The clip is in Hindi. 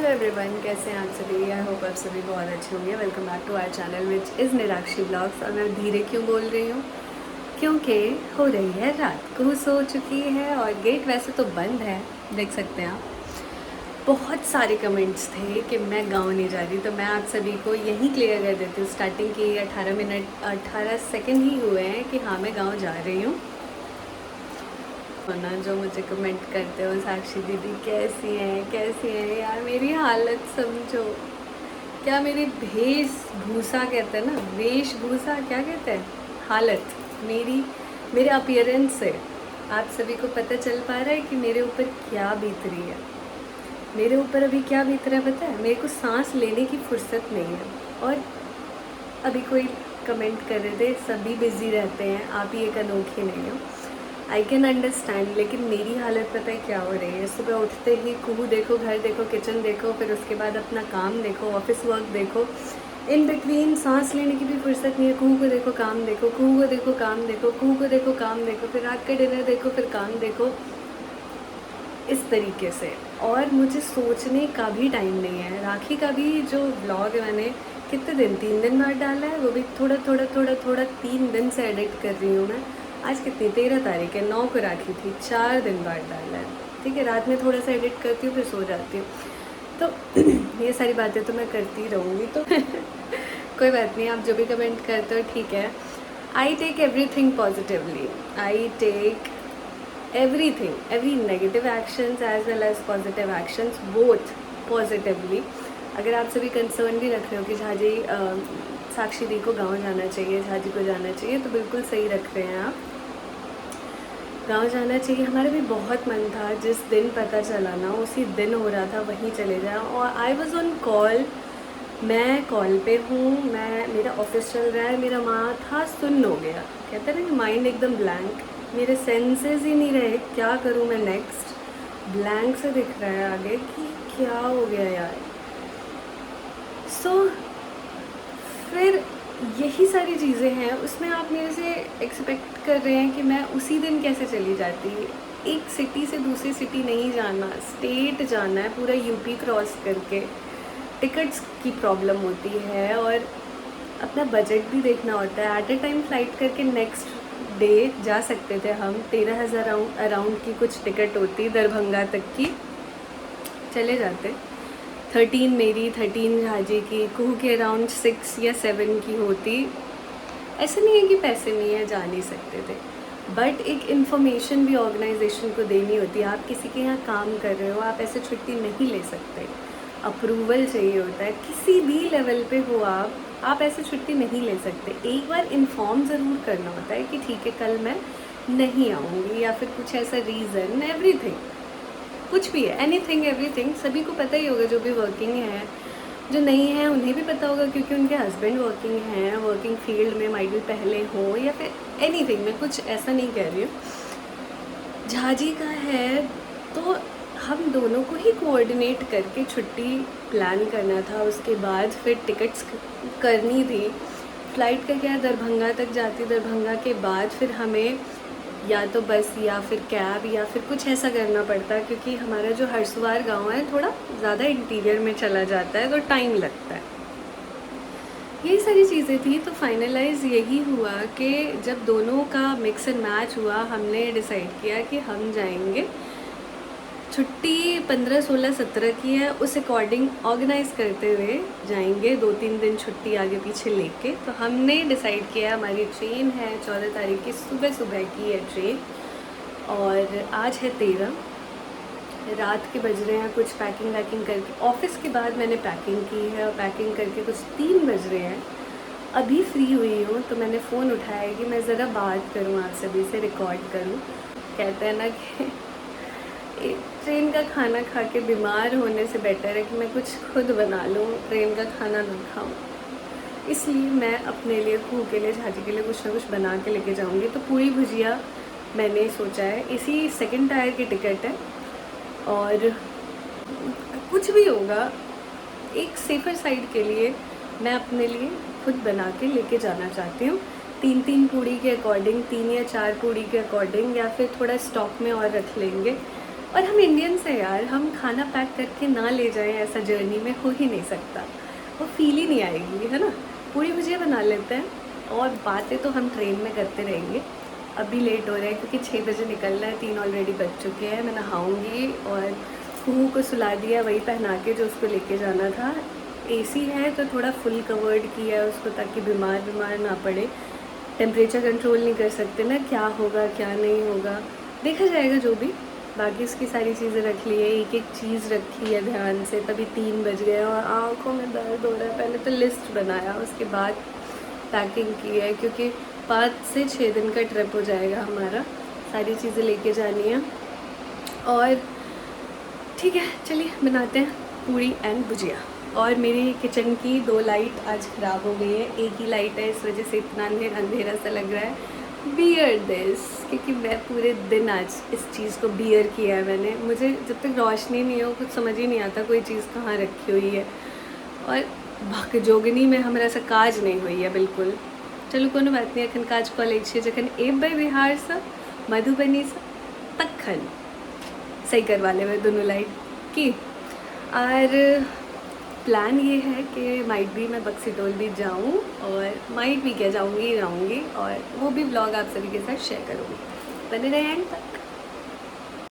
हेलो एवरीवन, कैसे हैं आप सभी। आई होप आप सभी बहुत अच्छे होंगे। Welcome back to our channel which is Nirakshi blogs. और मैं धीरे क्यों बोल रही हूँ, क्योंकि हो रही है रात, कुछ हो चुकी है और गेट वैसे तो बंद है, देख सकते हैं आप। बहुत सारे कमेंट्स थे कि मैं गाँव नहीं जा रही, तो मैं आप सभी को यहीं क्लियर कर देती हूँ। स्टार्टिंग की 18 सेकेंड ही हुए हैं कि हाँ मैं गाँव जा रही हूँ। ना जो मुझे कमेंट करते हो, साक्षी दीदी कैसी हैं यार, मेरी हालत समझो। क्या मेरी वेशभूषा कहते हैं ना, वेशभूषा क्या कहते हैं, हालत मेरी, मेरे अपीयरेंस से आप सभी को पता चल पा रहा है कि मेरे ऊपर क्या बीत रही है। मेरे ऊपर अभी क्या बीत रहा है पता है, मेरे को सांस लेने की फुर्सत नहीं है। और अभी कोई कमेंट कर रहे थे सभी बिजी रहते हैं, आप ही एक अनोखी नहीं हो। आई कैन अंडरस्टैंड, लेकिन मेरी हालत पता है क्या हो रही है। सुबह उठते ही कुहू देखो, घर देखो, किचन देखो, फिर उसके बाद अपना काम देखो, ऑफिस वर्क देखो, इन बिटवीन सांस लेने की भी फुर्सत नहीं है। कुहू को देखो, काम देखो, कुहू को देखो, काम देखो, कुहू को देखो, काम देखो, फिर रात का डिनर देखो, फिर काम देखो, इस तरीके से। और मुझे सोचने का भी टाइम नहीं है। राखी का भी जो ब्लॉग मैंने कितने दिन, 3 दिन बाद डाला है, वो भी थोड़ा थोड़ा थोड़ा थोड़ा 3 दिन से एडिट कर रही हूँ मैं। आज कितनी 13 तारीख है, 9 को राखी थी, 4 दिन बाद डाला है। ठीक है, रात में थोड़ा सा एडिट करती हूँ, फिर सो जाती हूँ। तो ये सारी बातें तो मैं करती रहूँगी, तो कोई बात नहीं, आप जो भी कमेंट करते हो ठीक है। I take everything positively, I take everything, every negative actions as well as positive actions, both positively। अगर आप सभी कंसर्न भी रख रहे हो कि झाजी साक्षी दी को गांव जाना चाहिए, झाजी को जाना चाहिए, तो बिल्कुल सही रख रहे हैं आप। गांव जाना चाहिए, हमारा भी बहुत मन था। जिस दिन पता चला ना, उसी दिन हो रहा था वहीं चले जाए। और आई वॉज ऑन कॉल, मैं कॉल पे हूँ, मेरा ऑफिस चल रहा है, मेरा माथा सुन्न हो गया। कहते हैं ना कि माइंड एकदम ब्लैंक, मेरे सेंसेस ही नहीं रहे, क्या करूँ मैं नेक्स्ट। ब्लैंक से दिख रहा है आगे कि क्या हो गया यार। फिर यही सारी चीज़ें हैं, उसमें आप मेरे से एक्सपेक्ट कर रहे हैं कि मैं उसी दिन कैसे चली जाती। एक सिटी से दूसरी सिटी नहीं जाना, स्टेट जाना है, पूरा यूपी क्रॉस करके। टिकट्स की प्रॉब्लम होती है और अपना बजट भी देखना होता है। एट ए टाइम फ़्लाइट करके नेक्स्ट डे जा सकते थे हम। 13,000 अराउंड की कुछ टिकट होती, दरभंगा तक की, चले जाते। 13 मेरी, 13 झाजी की, कुहू के अराउंड 6 या 7 की होती। ऐसा नहीं है कि पैसे नहीं है, जा नहीं सकते थे, बट एक इन्फॉर्मेशन भी ऑर्गेनाइजेशन को देनी होती है। आप किसी के यहाँ काम कर रहे हो, आप ऐसे छुट्टी नहीं ले सकते, अप्रूवल चाहिए होता है। किसी भी लेवल पे हो आप ऐसे छुट्टी नहीं ले सकते। एक बार इन्फॉर्म ज़रूर करना होता है कि ठीक है कल मैं नहीं आऊँगी, या फिर कुछ ऐसा रीज़न, एवरीथिंग, कुछ भी है, एनीथिंग एवरीथिंग, सभी को पता ही होगा जो भी वर्किंग है। जो नहीं है उन्हें भी पता होगा, क्योंकि उनके हस्बैंड वर्किंग हैं, वर्किंग फील्ड में माइट भी पहले हो, या फिर एनीथिंग, मैं कुछ ऐसा नहीं कह रही हूँ। झाजी का है तो हम दोनों को ही कोऑर्डिनेट करके छुट्टी प्लान करना था। उसके बाद फिर टिकट्स करनी थी। फ़्लाइट का क्या, दरभंगा तक जाती, दरभंगा के बाद फिर हमें या तो बस या फिर कैब या फिर कुछ ऐसा करना पड़ता, क्योंकि हमारा जो हरसुवार गांव है थोड़ा ज़्यादा इंटीरियर में चला जाता है, तो टाइम लगता है। ये सारी चीज़ें थी, तो फाइनलाइज़ यही हुआ कि जब दोनों का मिक्स एंड मैच हुआ, हमने डिसाइड किया कि हम जाएंगे। छुट्टी 15, 16, 17 की है, उस अकॉर्डिंग ऑर्गेनाइज़ करते हुए जाएंगे। 2-3 दिन छुट्टी आगे पीछे लेके। तो हमने डिसाइड किया, हमारी ट्रेन है 14 तारीख की सुबह सुबह की है ट्रेन, और आज है 13, रात के बज रहे हैं कुछ, पैकिंग वैकिंग करके ऑफिस के बाद मैंने पैकिंग की है, और पैकिंग करके कुछ 3 बज रहे हैं। अभी फ्री हुई हूँ तो मैंने फ़ोन उठाया कि मैं ज़रा बात करूँ आप सभी से, रिकॉर्ड करूँ। कहते हैं ना कि ट्रेन का खाना खा के बीमार होने से बेटर है कि मैं कुछ खुद बना लूँ, ट्रेन का खाना ना खाऊँ। इसलिए मैं अपने लिए, कुहू के लिए, झाजी के लिए कुछ ना कुछ बना के लेके जाऊँगी। तो पूरी भुजिया मैंने सोचा है, इसी सेकंड टायर की टिकट है, और कुछ भी होगा एक सेफ़र साइड के लिए मैं अपने लिए खुद बना के लेके जाना चाहती हूँ। 3-3 पूड़ी के अकॉर्डिंग, 3 या 4 पूड़ी के अकॉर्डिंग, या फिर थोड़ा स्टॉक में और रख लेंगे। और हम इंडियंस हैं यार, हम खाना पैक करके ना ले जाएं ऐसा जर्नी में हो ही नहीं सकता, वो फील ही नहीं आएगी, है ना। पूरी भुजिया बना लेते हैं और बातें तो हम ट्रेन में करते रहेंगे। अभी लेट हो रहा है क्योंकि 6 बजे निकलना है, 3 ऑलरेडी बज चुके हैं। मैं नहाऊंगी और कुहू को सुला दिया वही पहना के जो उसको लेके जाना था। एसी है तो थोड़ा फुल कवर्ड किया है उसको ताकि बीमार ना पड़े। टेम्परेचर कंट्रोल नहीं कर सकते ना, क्या होगा क्या नहीं होगा देखा जाएगा जो भी। बाकी उसकी सारी चीज़ें रख ली है, एक एक चीज़ रखी है ध्यान से, तभी 3 बज गए और आँखों में दर्द हो रहा है। पहले तो लिस्ट बनाया, उसके बाद पैकिंग की है क्योंकि 5 से 6 दिन का ट्रिप हो जाएगा हमारा, सारी चीज़ें लेके जानी है। और ठीक है चलिए बनाते हैं पूरी एंड भुजिया। और मेरी किचन की 2 लाइट आज ख़राब हो गई है, एक ही लाइट है, इस वजह से इतना अंधेरा सा लग रहा है। बियर दिस, क्योंकि मैं पूरे दिन आज इस चीज़ को बियर किया है मैंने। मुझे जब तक रोशनी नहीं हो कुछ समझ ही नहीं आता कोई चीज़ कहाँ रखी हुई है। और भक जोगनी में हमारा सा काज नहीं हुई है बिल्कुल। चलो कोनो बात नहीं, अखन काज कॉलेज है जखन एबै बिहार से मधुबनी से तखन सही करवा ले दोनों लाइट की। और प्लान ये है कि माइट भी मैं बक्सीटोल भी जाऊँ, और माइट भी क्या जाऊँगी और वो भी ब्लॉग आप सभी के साथ शेयर करूँगी। बने रहे एंड तक।